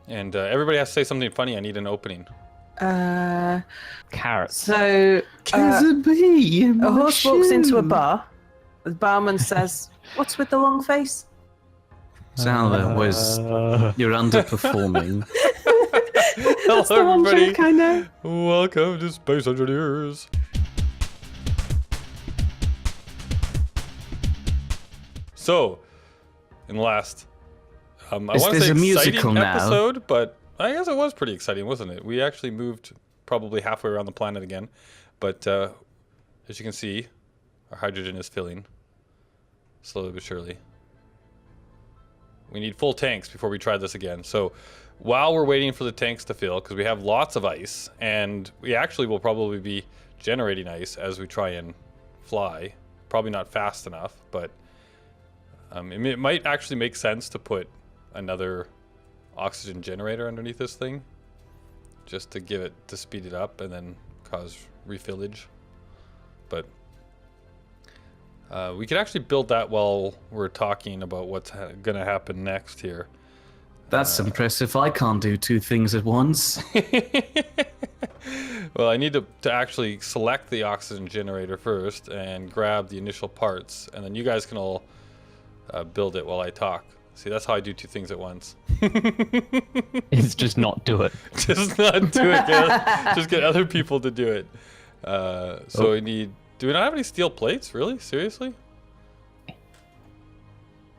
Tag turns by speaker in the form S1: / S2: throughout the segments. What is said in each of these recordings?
S1: And everybody has to say something funny. I need an opening.
S2: Carrots.
S3: So a horse walks into a bar. The barman says, "What's with the long face?"
S4: Sandler was you're underperforming.
S1: Hello,
S3: the one
S1: everybody.
S3: joke I know.
S1: Welcome to Space Engineers. So, in the last, I want to say
S4: there's a
S1: exciting
S4: musical now.
S1: episode, but I guess it was pretty exciting, wasn't it? We actually moved probably halfway around the planet again, but as you can see, our hydrogen is filling slowly but surely. We need full tanks before we try this again. So while we're waiting for the tanks to fill, because we have lots of ice, and we actually will probably be generating ice as we try and fly. Probably not fast enough, but it might actually make sense to put another oxygen generator underneath this thing, just to give it, to speed it up and then cause refillage. But we could actually build that while we're talking about what's gonna happen next here.
S4: That's impressive. I can't do two things at once.
S1: Well, I need to actually select the oxygen generator first and grab the initial parts, and then you guys can all build it while I talk. See, that's how I do two things at once.
S2: It's just not do it.
S1: Just not do it. Just get other people to do it. So we need... Do we not have any steel plates? Really? Seriously?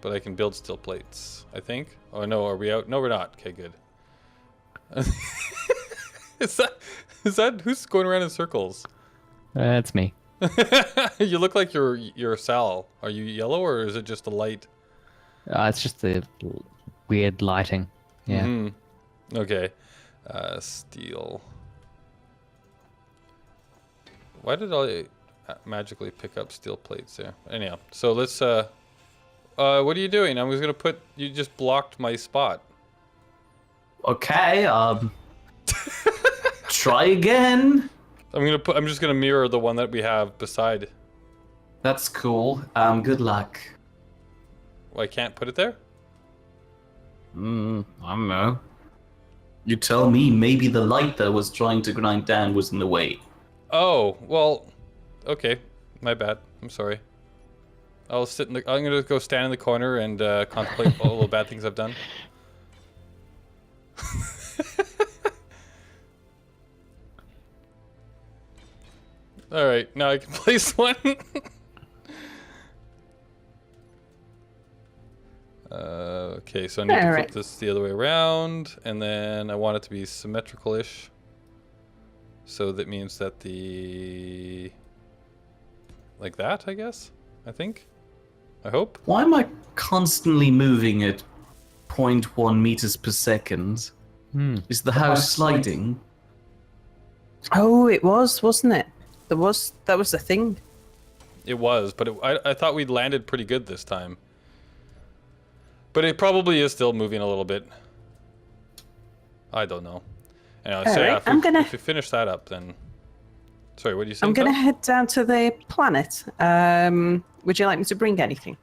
S1: But I can build steel plates, I think. Oh no, are we out? No, we're not. Okay, good. Is that who's going around in circles?
S2: It's me.
S1: You look like you're Sal. Are you yellow or is it just a light?
S2: It's just the weird lighting. Yeah.
S1: Mm-hmm. Okay. Steel. Why did I magically pick up steel plates there? Anyhow, so let's what are you doing? I was gonna put, you just blocked my spot.
S4: Okay, try again.
S1: I'm just gonna mirror the one that we have beside.
S4: That's cool. Good luck.
S1: Well, I can't put it there?
S4: I don't know. You tell me, maybe the light that I was trying to grind down was in the way.
S1: Oh, well, okay. My bad. I'm sorry. I'm gonna go stand in the corner and contemplate all the bad things I've done. All right, now I can place one. Okay, so I need to flip this the other way around, and then I want it to be symmetrical-ish. So that means that like that, I guess? I think? I hope?
S4: Why am I constantly moving at 0.1 meters per second? Is the house sliding?
S3: Oh, it was, wasn't it? That was the thing.
S1: It was, but I thought we'd landed pretty good this time. But it probably is still moving a little bit. I don't know. Anyway, so yeah, if we finish that up, then... Sorry, what do you say?
S3: I'm going to head down to the planet. Would you like me to bring anything?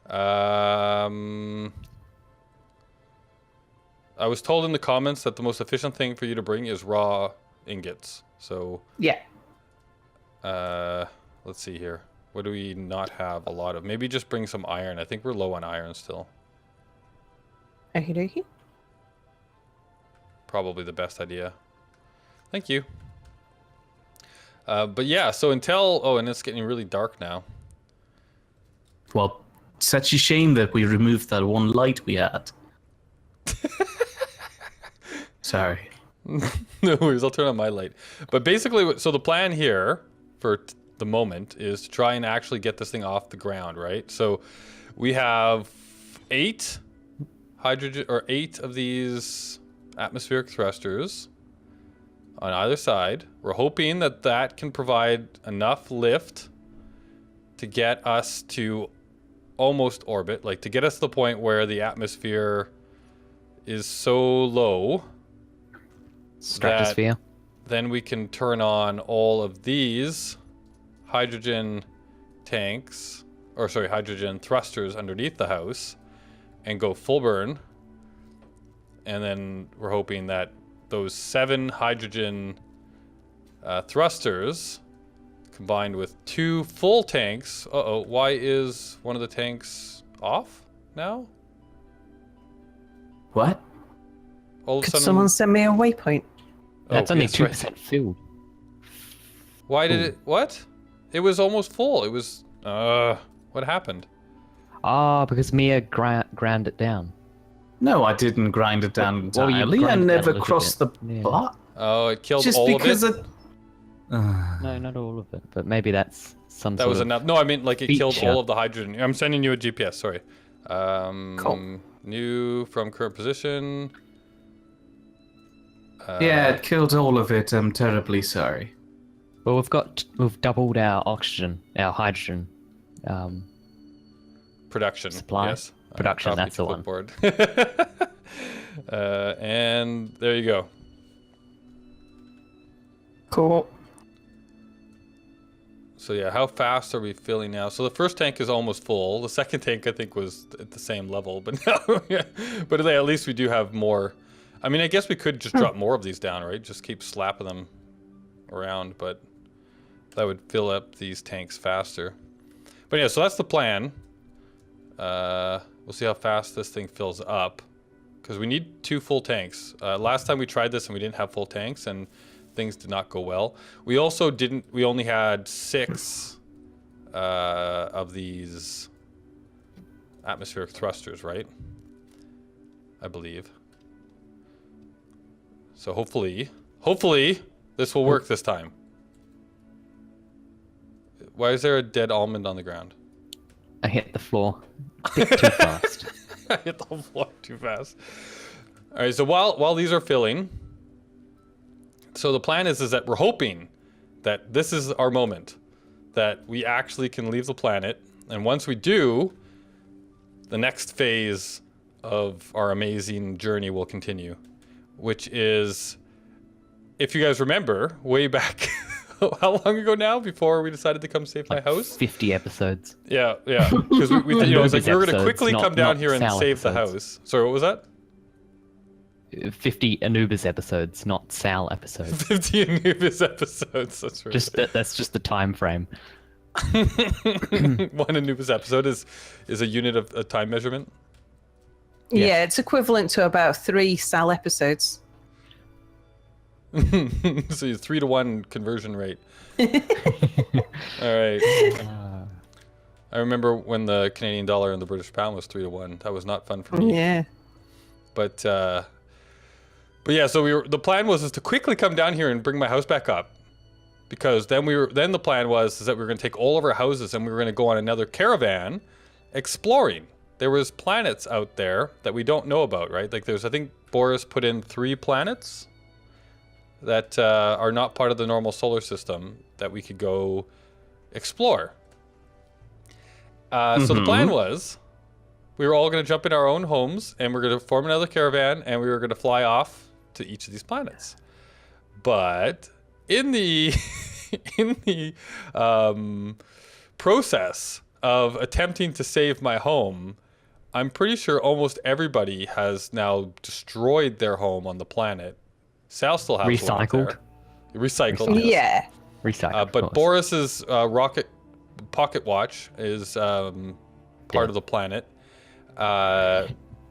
S1: I was told in the comments that the most efficient thing for you to bring is raw ingots. So...
S3: Yeah.
S1: Let's see here. What do we not have a lot of? Maybe just bring some iron. I think we're low on iron still.
S3: Okie dokie.
S1: Probably the best idea. Thank you. But yeah, so until... Oh, and it's getting really dark now.
S4: Well, such a shame that we removed that one light we had. Sorry.
S1: No worries, I'll turn on my light. But basically, so the plan here for the moment is to try and actually get this thing off the ground, right? So we have 8 of these atmospheric thrusters on either side. We're hoping that that can provide enough lift to get us to almost orbit, like to get us to the point where the atmosphere is so low
S2: Stratosphere.
S1: then we can turn on all of these hydrogen tanks, or sorry, hydrogen thrusters underneath the house and go full burn. and then we're hoping that those 7 hydrogen thrusters combined with 2 full tanks. Uh-oh, why is one of the tanks off now?
S4: What?
S1: All of a
S3: Could
S1: sudden,
S3: someone send me a waypoint?
S2: That's only
S1: yes,
S2: 2%
S1: right.
S2: filled.
S1: Why did it? What? It was almost full. It was. What happened?
S2: Ah, because Mia ground it down.
S4: No, I didn't grind it down
S2: Well, you
S4: entirely. I
S2: grinded it down
S4: never
S2: a little
S4: crossed the
S2: bit. Yeah.
S4: bar.
S1: Oh, it killed
S4: Just
S1: all
S4: because
S1: of it.
S2: No, not all of it, but maybe that's some
S1: That
S2: sort
S1: was
S2: of
S1: enough. No, I mean like it killed
S2: feature.
S1: all of the hydrogen. I'm sending you a GPS. Sorry.
S3: Cool.
S1: New from current position.
S4: Yeah, it killed all of it. I'm terribly sorry.
S2: Well, we've doubled our oxygen, our hydrogen.
S1: Production.
S2: Supply?
S1: Yes.
S2: Production,
S1: Copy
S2: that's the one.
S1: clipboard. And there you go.
S3: Cool.
S1: So yeah, how fast are we filling now? So the first tank is almost full. The second tank I think was at the same level, but now, yeah. But at least we do have more. I mean, I guess we could just drop more of these down, right? Just keep slapping them around, but that would fill up these tanks faster. But yeah, so that's the plan. We'll see how fast this thing fills up, because we need 2 full tanks. Last time we tried this and we didn't have full tanks, and things did not go well. We also didn't. We only had 6 of these atmospheric thrusters, right? I believe. So hopefully this will work this time. Why is there a dead almond on the ground?
S2: I hit the floor a bit too fast.
S1: I hit the floor too fast. All right, so while these are filling, so the plan is that we're hoping that this is our moment, that we actually can leave the planet, and once we do, the next phase of our amazing journey will continue, which is, if you guys remember, way back, how long ago now, before we decided to come save my house?
S2: 50 episodes.
S1: Yeah, because we you know, it's like we were going to quickly
S2: Episodes,
S1: come down
S2: not
S1: here and
S2: Sal
S1: save the
S2: episodes.
S1: house. Sorry, what was that?
S2: 50 Anubis episodes, not Sal episodes.
S1: 50 Anubis episodes, that's right.
S2: That's just the time frame.
S1: One Anubis episode is a unit of a time measurement.
S3: Yeah, it's equivalent to about 3 Sal episodes.
S1: So you 3-to-1 conversion rate. All right. I remember when the Canadian dollar and the British pound was 3-to-1. That was not fun for me.
S3: Yeah.
S1: But yeah, so the plan was to quickly come down here and bring my house back up, because then the plan was that we were going to take all of our houses and we were going to go on another caravan exploring. There was planets out there that we don't know about, right? Like I think Boris put in 3 planets that are not part of the normal solar system that we could go explore. So the plan was, we were all going to jump in our own homes and we're going to form another caravan and we were going to fly off to each of these planets. But in the process of attempting to save my home, I'm pretty sure almost everybody has now destroyed their home on the planet. Sal still has
S2: Recycled.
S1: Recycled. Yes.
S3: Yeah.
S2: Recycle. of
S1: But
S2: course.
S1: Boris's pocket watch is part of the planet.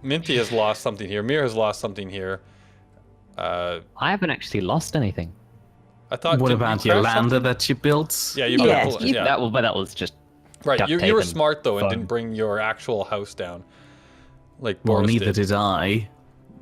S1: Minty has lost something here. Mir has lost something here.
S2: I haven't actually lost anything.
S1: I thought.
S4: What
S1: didn't
S4: about
S1: you
S4: your
S1: crash
S4: lander
S1: something?
S4: that you built?
S1: Yeah, you
S3: Yeah,
S1: built.
S3: you-
S1: Yeah,
S2: That was just
S1: right.
S2: duct
S1: You
S2: tape
S1: were
S2: and
S1: smart though and
S2: foam.
S1: didn't bring your actual house down, like
S4: Well,
S1: Boris
S4: neither
S1: did.
S4: did I.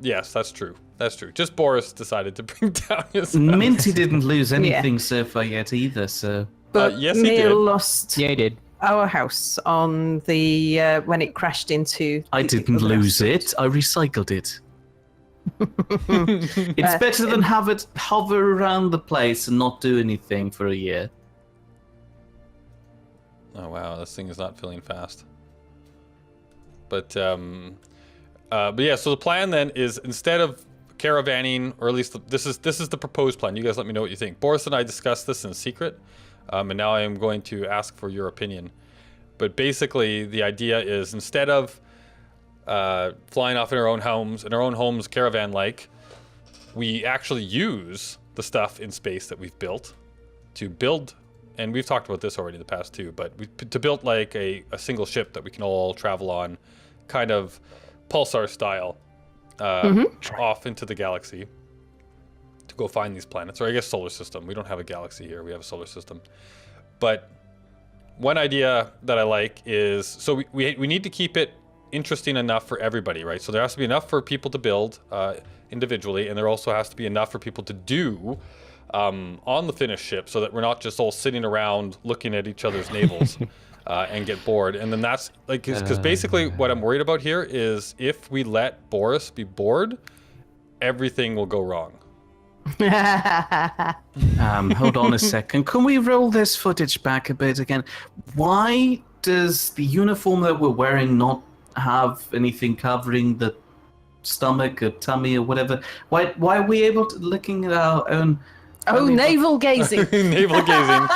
S1: Yes, that's true. That's true. Just Boris decided to bring down his.
S4: Minty didn't lose anything so far yet either, so...
S3: But
S1: yes, he
S3: Mia
S1: did.
S3: lost
S2: Yeah, he did.
S3: our house on the when it crashed into.
S4: I
S3: the
S4: didn't
S3: other
S4: lose
S3: house.
S4: it, I recycled it. It's better than have it hover around the place and not do anything for a year.
S1: Oh wow, this thing is not filling fast. But yeah, so the plan then is, instead of caravanning, or at least this is the proposed plan. You guys let me know what you think. Boris and I discussed this in secret, and now I am going to ask for your opinion. But basically, the idea is, instead of flying off in our own homes, caravan-like. We actually use the stuff in space that we've built to build, and we've talked about this already in the past too, but to build like a single ship that we can all travel on, kind of pulsar style, off into the galaxy to go find these planets, or I guess solar system. We don't have a galaxy here, we have a solar system. But one idea that I like is, so we need to keep it interesting enough for everybody, right? So there has to be enough for people to build individually, and there also has to be enough for people to do on the finished ship, so that we're not just all sitting around looking at each other's navels and get bored. And then that's like, because basically what I'm worried about here is if we let Boris be bored, everything will go wrong.
S4: Hold on a second. Can we roll this footage back a bit again? Why does the uniform that we're wearing not have anything covering the stomach or tummy or whatever? Why are we able to looking at our own?
S3: Oh, navel gazing.
S1: Navel gazing.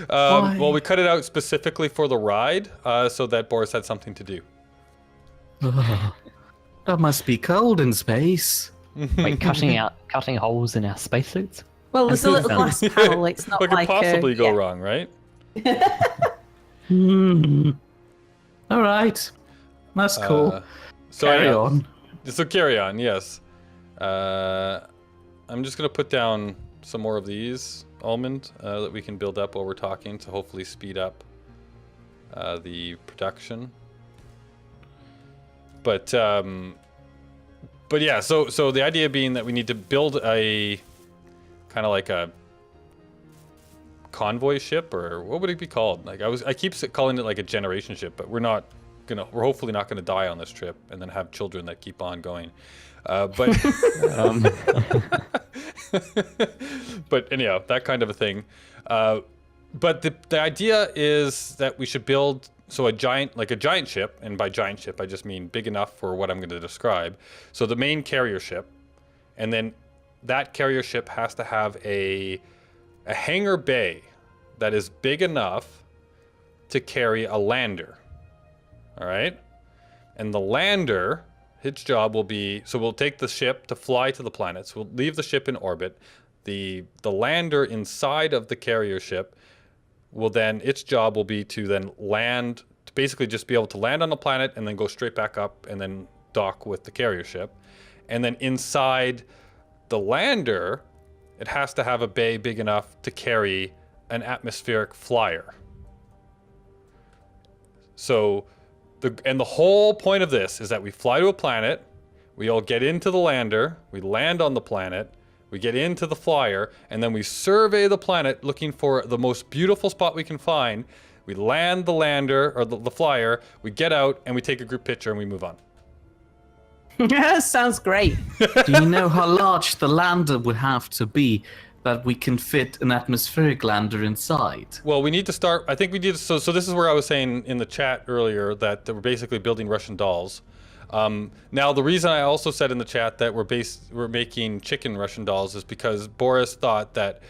S1: Well, we cut it out specifically for the ride, so that Boris had something to do.
S4: That must be cold in space.
S2: Wait, cutting holes in our spacesuits?
S3: Well, there's a little glass panel. It's not
S1: What
S3: like
S1: could possibly go
S3: yeah.
S1: wrong, right?
S4: All right, that's cool.
S1: So
S4: Carry on.
S1: So carry on, yes. I'm just gonna put down some more of these almond that we can build up while we're talking to hopefully speed up the production. But yeah, so the idea being that we need to build a kind of like a convoy ship, or what would it be called? Like I keep calling it like a generation ship, but we're hopefully not gonna die on this trip and then have children that keep on going. But but anyhow, that kind of a thing. But the idea is that we should build a giant ship, and by giant ship I just mean big enough for what I'm going to describe. So the main carrier ship, and then that carrier ship has to have a hangar bay that is big enough to carry a lander. All right, and the lander, its job will be, so we'll take the ship to fly to the planets. We'll leave the ship in orbit. The lander inside of the carrier ship will then, its job will be to then land, to basically just be able to land on the planet and then go straight back up and then dock with the carrier ship. And then inside the lander, it has to have a bay big enough to carry an atmospheric flyer. So the whole point of this is that we fly to a planet, we all get into the lander, we land on the planet, we get into the flyer, and then we survey the planet looking for the most beautiful spot we can find. We land the lander, or the flyer, we get out, and we take a group picture and we move on.
S3: Sounds great.
S4: Do you know how large the lander would have to be that we can fit an atmospheric lander inside?
S1: Well, we need to start, I think we need to, so this is where I was saying in the chat earlier that we're basically building Russian dolls. Now, the reason I also said in the chat that we're making chicken Russian dolls is because Boris thought that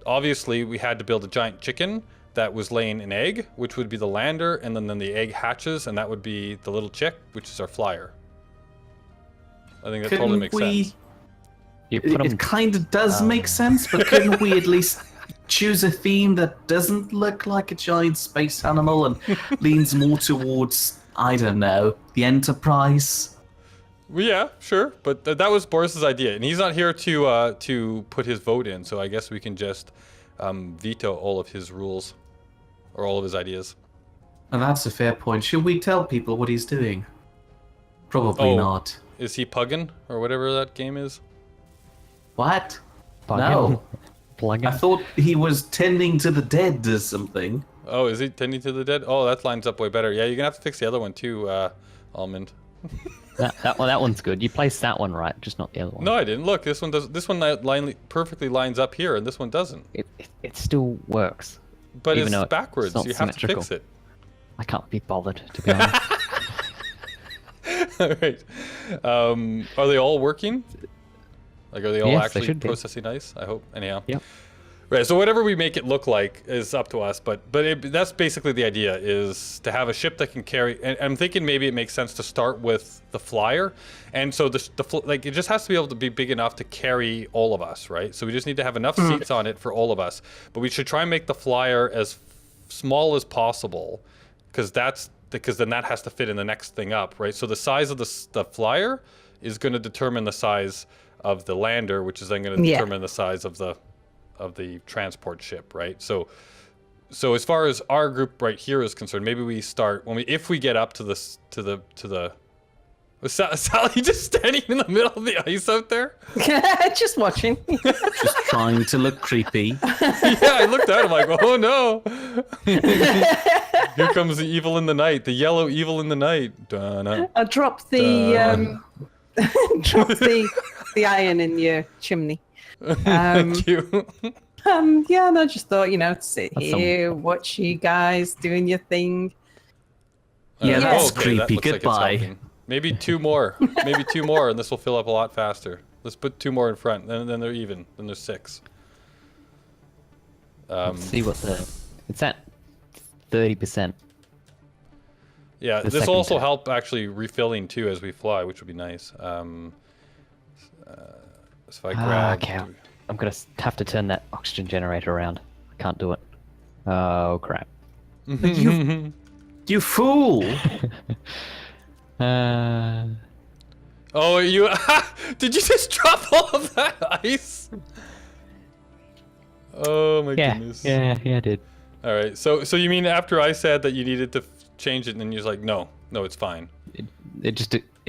S1: obviously we had to build a giant chicken that was laying an egg, which would be the lander, and then the egg hatches, and that would be the little chick, which is our flyer. I think that totally makes sense.
S4: It kind of does make sense, but couldn't we at least choose a theme that doesn't look like a giant space animal and leans more towards, I don't know, the Enterprise?
S1: Well, yeah, sure, but that was Boris's idea, and he's not here to put his vote in, so I guess we can just veto all of his rules, or all of his ideas.
S4: And that's a fair point. Should we tell people what he's doing? Probably not.
S1: Is he pugging, or whatever that game is?
S4: What?
S2: Plug-in.
S4: I thought he was tending to the dead or something.
S1: Oh, is he tending to the dead? Oh, that lines up way better. Yeah, you're gonna have to fix the other one too, Almond.
S2: that one's good. You placed that one right, just not the other one.
S1: No, I didn't. Look, this one does. This one perfectly lines up here, and this one doesn't.
S2: It still works.
S1: But
S2: even
S1: it's
S2: though
S1: backwards.
S2: not
S1: You have to
S2: symmetrical.
S1: fix it.
S2: I can't be bothered, to be honest.
S1: All right. Are they all working? Like, are they all
S2: Yes, they
S1: actually
S2: should be.
S1: processing ice? I hope. Anyhow.
S2: Yep.
S1: Right, so whatever we make it look like is up to us, but that's basically the idea, is to have a ship that can carry. And I'm thinking maybe it makes sense to start with the flyer, and so like it just has to be able to be big enough to carry all of us, right? So we just need to have enough seats on it for all of us, but we should try and make the flyer as small as possible, because then that has to fit in the next thing up, right? So the size of the flyer is going to determine the size of the lander, which is then going to determine the size of the transport ship, right? So as far as our group right here is concerned, maybe we start if we get up to the was Sally just standing in the middle of the ice out there?
S3: Just watching.
S4: Just trying to look creepy.
S1: Yeah, I looked at him like, oh no. Here comes the evil in the night, the yellow evil in the night. Dun-dun.
S3: I dropped the the iron in your chimney.
S1: Thank you.
S3: Yeah, and I just thought, sit here, watch you guys doing your thing.
S4: Yeah, that's
S1: that
S4: creepy.
S1: looks like it's
S4: Goodbye.
S1: helping. Maybe 2 more. Maybe 2 more, and this will fill up a lot faster. Let's put 2 more in front, then they're even. Then there's 6.
S2: Let's see what it's at 30%.
S1: Yeah,
S2: The
S1: this will
S2: second
S1: also
S2: turn.
S1: help actually refilling too as we fly, which would be nice. So if I grab...
S2: Okay, I'm gonna have to turn that oxygen generator around. I can't do it. Oh crap.
S4: You fool!
S1: Oh, you... Did you just drop all of that ice? Oh my goodness.
S2: Yeah, I did.
S1: All right, so you mean after I said that you needed to change it, and then you're like, no, it's fine.
S2: It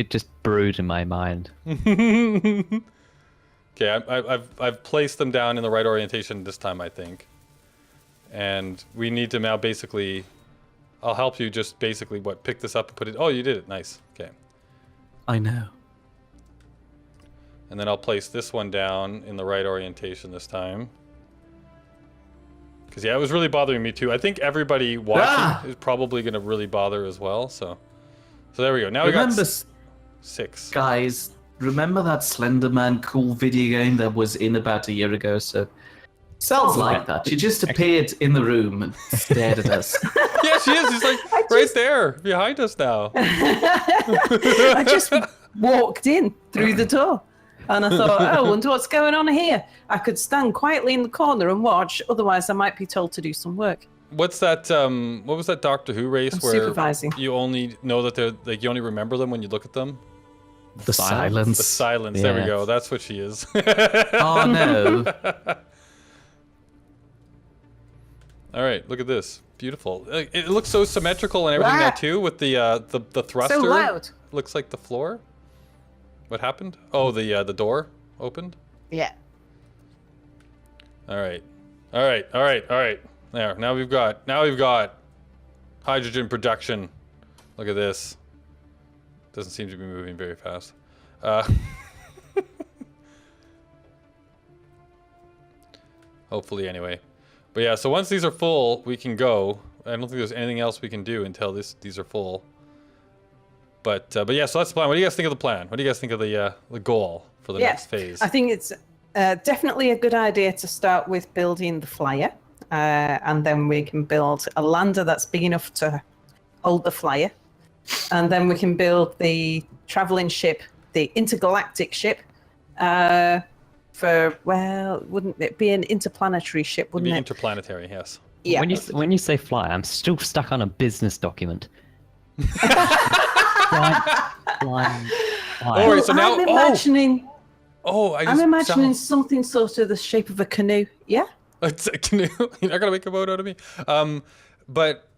S2: just brewed in my mind.
S1: Okay, I've placed them down in the right orientation this time, I think. And we need to now basically, I'll help you just basically pick this up and put it. Oh, you did it, nice. Okay.
S4: I know.
S1: And then I'll place this one down in the right orientation this time. Because yeah, it was really bothering me too. I think everybody watching is probably going to really bother as well. So there we go. Now we got 6.
S4: Guys, remember that Slenderman cool video game that was in about a year ago? So sounds like that. She just appeared in the room and stared at us.
S1: Yeah, she is. She's like right there behind us now.
S3: I just walked in through the door. And I thought, I wonder what's going on here. I could stand quietly in the corner and watch. Otherwise, I might be told to do some work.
S1: What's that? What was that Doctor Who race
S3: I'm
S1: where
S3: supervising.
S1: you only know that they're like you only remember them when you look at them?
S4: The silence.
S1: The silence. There we
S2: Yeah.
S1: go. That's what she is.
S4: Oh no.
S1: All right, look at this. Beautiful. It looks so symmetrical and everything now too, with the thruster.
S3: So loud.
S1: Looks like the floor. What happened? Oh, the door opened.
S3: Yeah.
S1: All right. There. Now we've got hydrogen production. Look at this. Doesn't seem to be moving very fast. Hopefully, anyway. But yeah, so once these are full, we can go. I don't think there's anything else we can do until these are full. But yeah, so that's the plan. What do you guys think of the plan? What do you guys think of the goal for the next phase?
S3: I think it's definitely a good idea to start with building the flyer. And then we can build a lander that's big enough to hold the flyer. And then we can build the traveling ship, the intergalactic ship. Wouldn't it be an interplanetary ship, wouldn't it?
S1: It'd be interplanetary, yes.
S3: Yeah.
S2: When you say fly, I'm still stuck on a business document. Flying.
S1: All right, so now
S3: I'm imagining.
S1: I'm
S3: imagining something sort of the shape of a canoe. Yeah.
S1: It's a canoe. You're not gonna make a boat out of me. But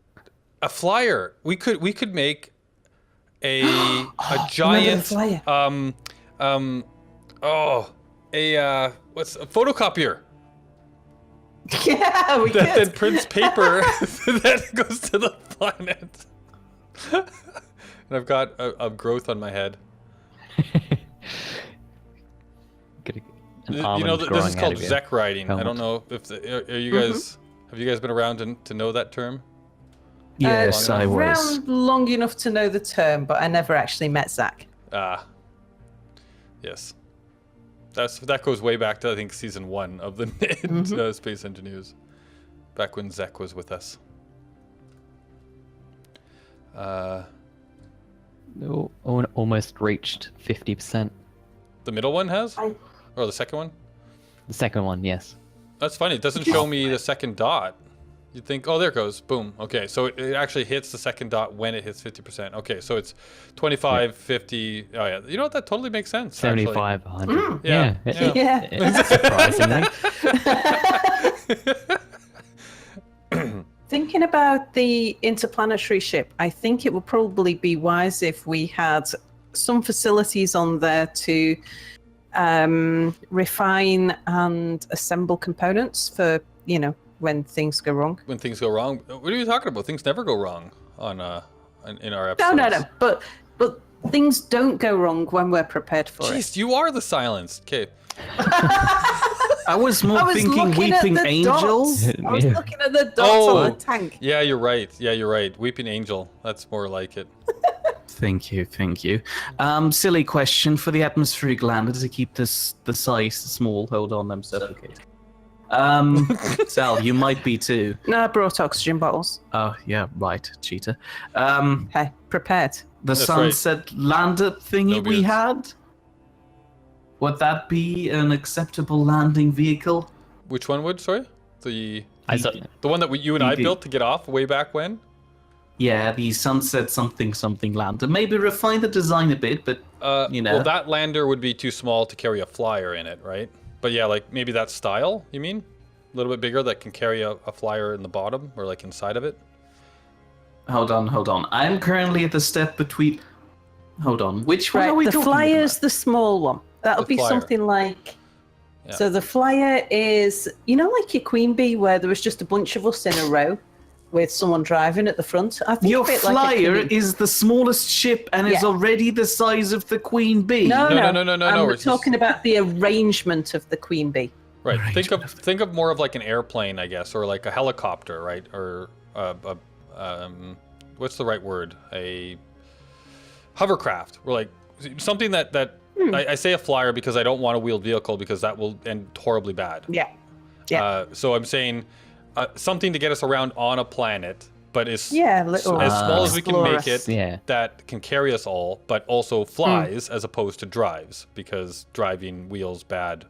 S1: a flyer. We could make a giant
S3: flyer.
S1: what's a photocopier
S3: Yeah, we
S1: that
S3: could.
S1: then prints paper that goes to the planet. And I've got a growth on my head. You know, this is called Zek riding. I don't know if are you guys have you guys been around to know that term?
S4: Yes, I was.
S3: Around long enough to know the term, but I never actually met Zach.
S1: Yes. That goes way back to I think season 1 of the Nidd Space Engineers, back when Zek was with us.
S2: Almost reached 50%.
S1: The middle one has, or the second one?
S2: The second one, yes.
S1: That's funny. It doesn't show me the second dot. You'd think, oh, there it goes. Boom. Okay, so it actually hits the second dot when it hits 50%. Okay, so it's 25, 50. Oh, yeah. You know what? That totally makes sense.
S2: 75, 100.
S1: Yeah.
S2: Surprisingly.
S3: Thinking about the interplanetary ship, I think it would probably be wise if we had some facilities on there to refine and assemble components for, when things go wrong.
S1: When things go wrong? What are you talking about? Things never go wrong in our episodes.
S3: No. But things don't go wrong when we're prepared for it.
S1: Jeez, you are the silence. Okay.
S4: I was thinking Weeping Angel.
S3: I was looking at the dots on the tank.
S1: Yeah, you're right. Weeping Angel. That's more like it.
S4: Thank you. Silly question for the atmospheric lander to keep the size small. Hold on, I'm suffocating. Sal, you might be too.
S3: No, I brought oxygen bottles.
S4: Oh, yeah, right, cheater.
S3: Hey, prepared.
S4: The
S1: That's
S4: sunset lander thingy
S1: No
S4: we
S1: beards.
S4: had? Would that be an acceptable landing vehicle?
S1: Which one would? Sorry, the one that you and I
S4: ED.
S1: built to get off way back when.
S4: Yeah, the sunset something lander. Maybe refine the design a bit, but
S1: Well, that lander would be too small to carry a flyer in it, right? But yeah, like maybe that style. You mean a little bit bigger that can carry a flyer in the bottom or like inside of it?
S4: Hold on. I'm currently at the step between. Hold on. Which one are we
S3: the
S4: talking
S3: flyer's
S4: about?
S3: the small one. That'll
S1: The
S3: be
S1: flyer.
S3: something like.
S1: Yeah.
S3: So the flyer is, like your Queen Bee, where there was just a bunch of us in a row with someone driving at the front. I think
S4: Your
S3: a bit like a
S4: flyer
S3: Queen Bee.
S4: is the smallest ship and is
S3: Yeah.
S4: already the size of the Queen Bee.
S1: No,
S3: We're
S1: it's
S3: talking about the arrangement of the Queen Bee.
S1: Right. Think of more of like an airplane, I guess, or like a helicopter, right? Or what's the right word? A hovercraft. Or like something that I say a flyer because I don't want a wheeled vehicle because that will end horribly bad.
S3: Yeah.
S1: So I'm saying something to get us around on a planet, but as
S3: Little
S1: as small as we can make
S3: explorers.
S1: it, that can carry us all, but also flies as opposed to drives because driving wheels bad.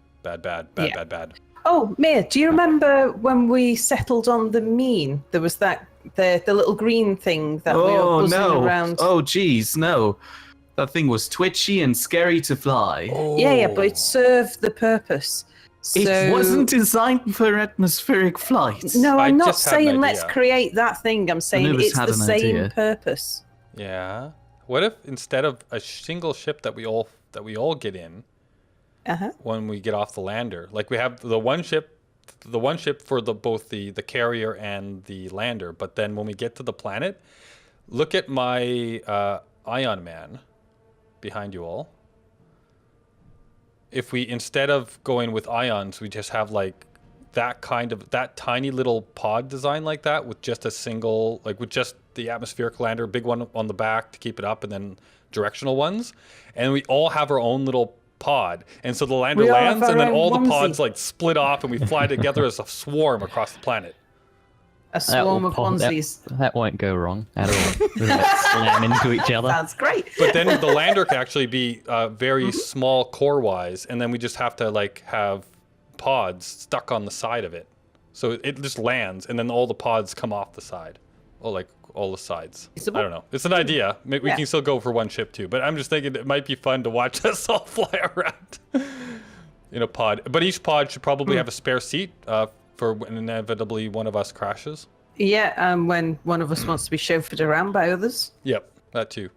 S3: Oh, Mia, do you remember when we settled on the mean? There was the little green thing that we were buzzing around.
S4: Oh, geez, no. That thing was twitchy and scary to fly.
S3: Yeah, but it served the purpose. So,
S4: It wasn't designed for atmospheric flight.
S3: No,
S1: I
S3: I'm not
S1: just had an
S3: saying let's
S1: idea.
S3: create that thing. I'm saying
S4: Anubis
S3: it's
S4: had
S3: the
S4: an
S3: same
S4: idea.
S3: purpose.
S1: Yeah. What if instead of a single ship that we all get in when we get off the lander, like we have the one ship for both the carrier and the lander, but then when we get to the planet, look at my Ion Man behind you all. If we, instead of going with ions, we just have like that tiny little pod design like that with just a single, like with just the atmospheric lander, big one on the back to keep it up, and then directional ones. And we all have our own little pod. And so the lander
S3: We all
S1: lands
S3: have
S1: and
S3: our
S1: then
S3: own
S1: all the
S3: onesie.
S1: pods like split off and we fly together as a swarm across the planet.
S3: A swarm of onesies.
S2: That won't go wrong at all. We won't slam into each other.
S3: That's great.
S1: But then the lander can actually be very small core-wise, and then we just have to like have pods stuck on the side of it. So it just lands, and then all the pods come off the side. Oh, like all the sides. I don't know. It's an idea. We can still go for one ship too, but I'm just thinking it might be fun to watch us all fly around in a pod. But each pod should probably have a spare seat for when inevitably one of us crashes.
S3: Yeah, when one of us wants to be chauffeured around by others.
S1: Yep, that too.